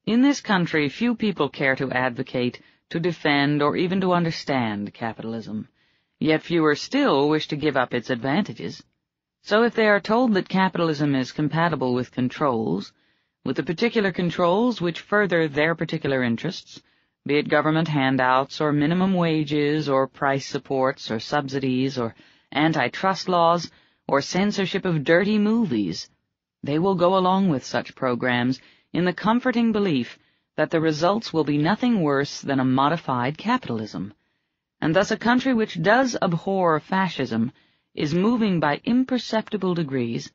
In this country, few people care to advocate, to defend, or even to understand capitalism. Yet fewer still wish to give up its advantages. So if they are told that capitalism is compatible with controls, with the particular controls which further their particular interests, be it government handouts, or minimum wages, or price supports, or subsidies, or antitrust laws, or censorship of dirty movies, they will go along with such programs in the comforting belief that the results will be nothing worse than a modified capitalism, and thus a country which does abhor fascism is moving by imperceptible degrees,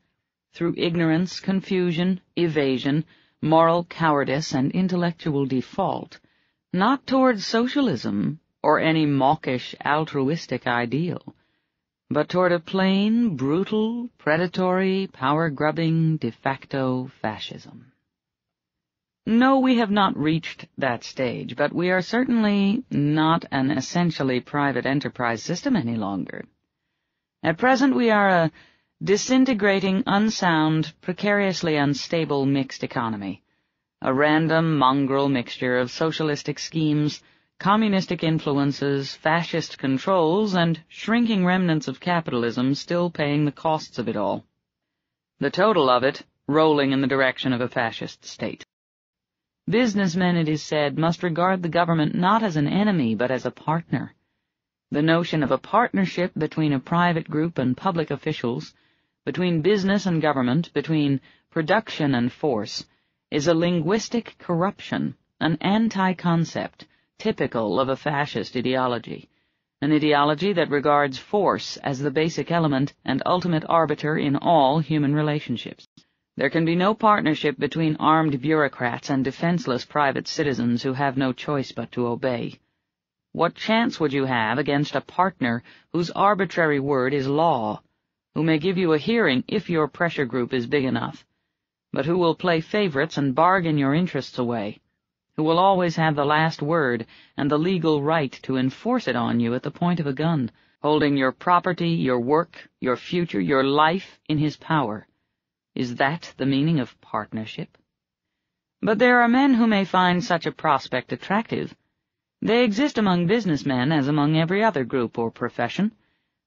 through ignorance, confusion, evasion, moral cowardice, and intellectual default, not towards socialism or any mawkish altruistic ideal, but toward a plain, brutal, predatory, power-grubbing de facto fascism. No, we have not reached that stage, but we are certainly not an essentially private enterprise system any longer. At present we are a disintegrating, unsound, precariously unstable mixed economy, a random mongrel mixture of socialistic schemes, communistic influences, fascist controls, and shrinking remnants of capitalism still paying the costs of it all. The total of it rolling in the direction of a fascist state. Businessmen, it is said, must regard the government not as an enemy, but as a partner. The notion of a partnership between a private group and public officials, between business and government, between production and force, is a linguistic corruption, an anti-concept, typical of a fascist ideology, an ideology that regards force as the basic element and ultimate arbiter in all human relationships. There can be no partnership between armed bureaucrats and defenseless private citizens who have no choice but to obey. What chance would you have against a partner whose arbitrary word is law, who may give you a hearing if your pressure group is big enough, but who will play favorites and bargain your interests away, who will always have the last word and the legal right to enforce it on you at the point of a gun, holding your property, your work, your future, your life in his power? Is that the meaning of partnership? But there are men who may find such a prospect attractive. They exist among businessmen as among every other group or profession,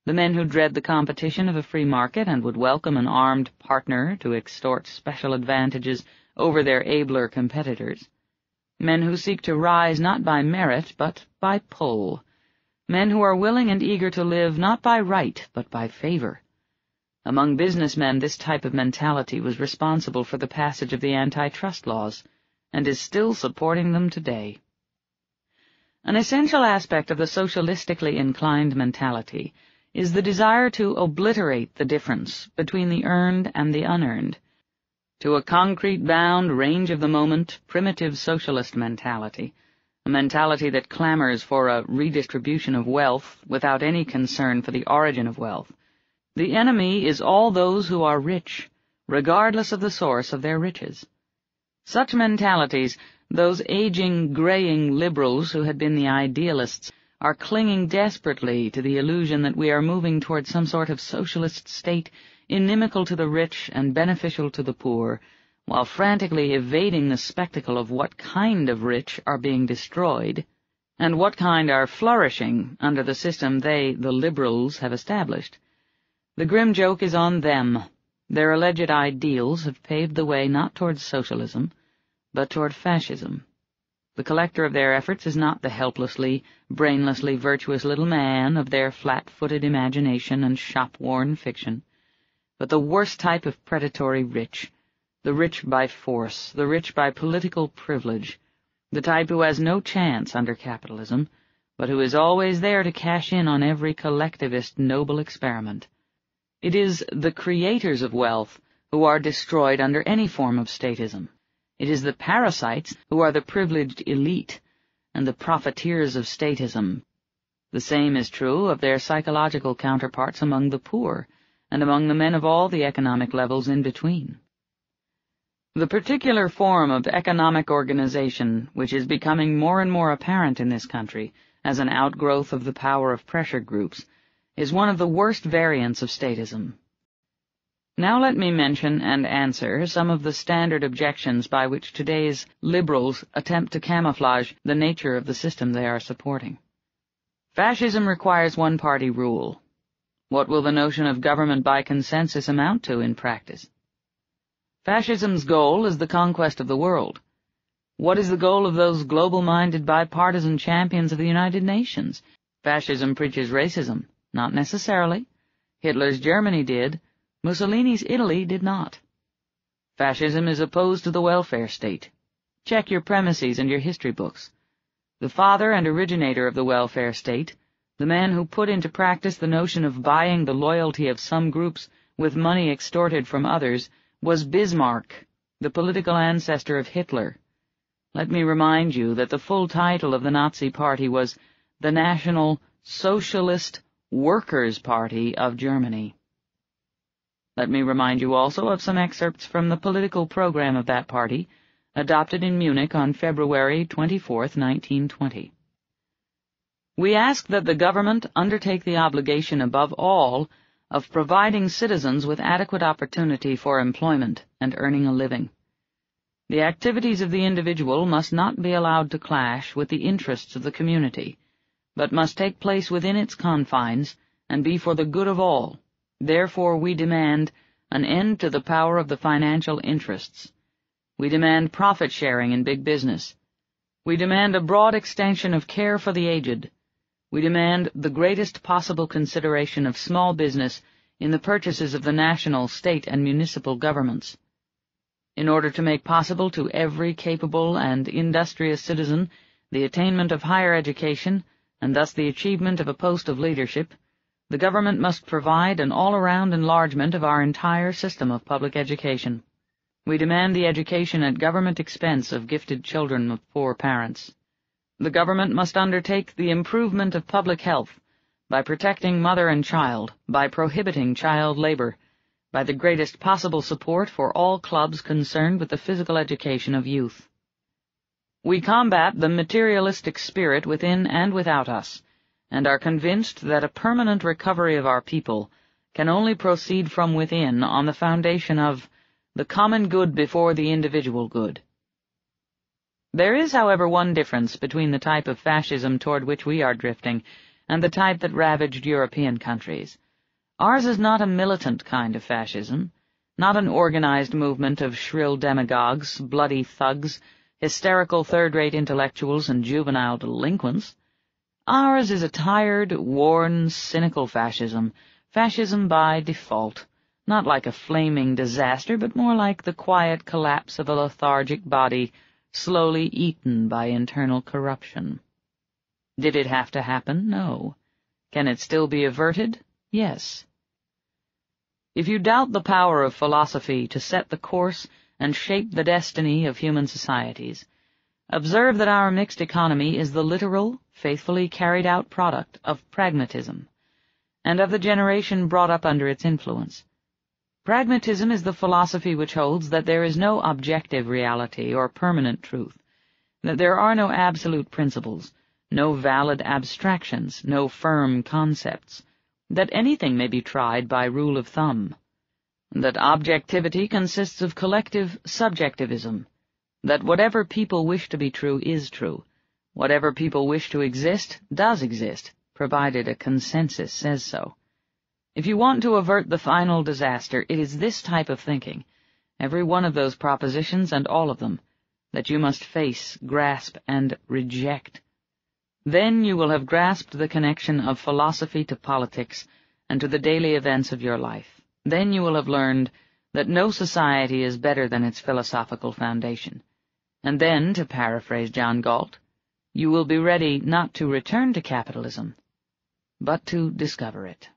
the men who dread the competition of a free market and would welcome an armed partner to extort special advantages over their abler competitors, men who seek to rise not by merit but by pull, men who are willing and eager to live not by right but by favor. Among businessmen, this type of mentality was responsible for the passage of the antitrust laws, and is still supporting them today. An essential aspect of the socialistically inclined mentality is the desire to obliterate the difference between the earned and the unearned, to a concrete-bound, range-of-the-moment, primitive socialist mentality, a mentality that clamors for a redistribution of wealth without any concern for the origin of wealth. The enemy is all those who are rich, regardless of the source of their riches. Such mentalities, those aging, graying liberals who had been the idealists, are clinging desperately to the illusion that we are moving toward some sort of socialist state inimical to the rich and beneficial to the poor, while frantically evading the spectacle of what kind of rich are being destroyed, and what kind are flourishing under the system they, the liberals, have established. The grim joke is on them. Their alleged ideals have paved the way not toward socialism, but toward fascism. The collector of their efforts is not the helplessly, brainlessly virtuous little man of their flat-footed imagination and shop-worn fiction, but the worst type of predatory rich, the rich by force, the rich by political privilege, the type who has no chance under capitalism, but who is always there to cash in on every collectivist noble experiment. It is the creators of wealth who are destroyed under any form of statism. It is the parasites who are the privileged elite and the profiteers of statism. The same is true of their psychological counterparts among the poor and among the men of all the economic levels in between. The particular form of economic organization which is becoming more and more apparent in this country as an outgrowth of the power of pressure groups is one of the worst variants of statism. Now let me mention and answer some of the standard objections by which today's liberals attempt to camouflage the nature of the system they are supporting. Fascism requires one-party rule. What will the notion of government by consensus amount to in practice? Fascism's goal is the conquest of the world. What is the goal of those global-minded bipartisan champions of the United Nations? Fascism preaches racism. Not necessarily. Hitler's Germany did. Mussolini's Italy did not. Fascism is opposed to the welfare state. Check your premises and your history books. The father and originator of the welfare state, the man who put into practice the notion of buying the loyalty of some groups with money extorted from others, was Bismarck, the political ancestor of Hitler. Let me remind you that the full title of the Nazi Party was the National Socialist Workers' Party of Germany. Let me remind you also of some excerpts from the political program of that party, adopted in Munich on February 24, 1920. We ask that the government undertake the obligation above all of providing citizens with adequate opportunity for employment and earning a living. The activities of the individual must not be allowed to clash with the interests of the community, but must take place within its confines and be for the good of all. Therefore we demand an end to the power of the financial interests. We demand profit-sharing in big business. We demand a broad extension of care for the aged. We demand the greatest possible consideration of small business in the purchases of the national, state, and municipal governments. In order to make possible to every capable and industrious citizen the attainment of higher education, and thus the achievement of a post of leadership, the government must provide an all-around enlargement of our entire system of public education. We demand the education at government expense of gifted children of poor parents. The government must undertake the improvement of public health by protecting mother and child, by prohibiting child labor, by the greatest possible support for all clubs concerned with the physical education of youth. We combat the materialistic spirit within and without us, and are convinced that a permanent recovery of our people can only proceed from within on the foundation of the common good before the individual good. There is, however, one difference between the type of fascism toward which we are drifting and the type that ravaged European countries. Ours is not a militant kind of fascism, not an organized movement of shrill demagogues, bloody thugs, hysterical third-rate intellectuals, and juvenile delinquents. Ours is a tired, worn, cynical fascism, fascism by default, not like a flaming disaster, but more like the quiet collapse of a lethargic body slowly eaten by internal corruption. Did it have to happen? No. Can it still be averted? Yes. If you doubt the power of philosophy to set the course and shape the destiny of human societies, observe that our mixed economy is the literal, faithfully carried-out product of pragmatism, and of the generation brought up under its influence. Pragmatism is the philosophy which holds that there is no objective reality or permanent truth, that there are no absolute principles, no valid abstractions, no firm concepts, that anything may be tried by rule of thumb, that objectivity consists of collective subjectivism, that whatever people wish to be true is true, whatever people wish to exist does exist, provided a consensus says so. If you want to avert the final disaster, it is this type of thinking, every one of those propositions and all of them, that you must face, grasp, and reject. Then you will have grasped the connection of philosophy to politics and to the daily events of your life. Then you will have learned that no society is better than its philosophical foundation. And then, to paraphrase John Galt, you will be ready not to return to capitalism, but to discover it.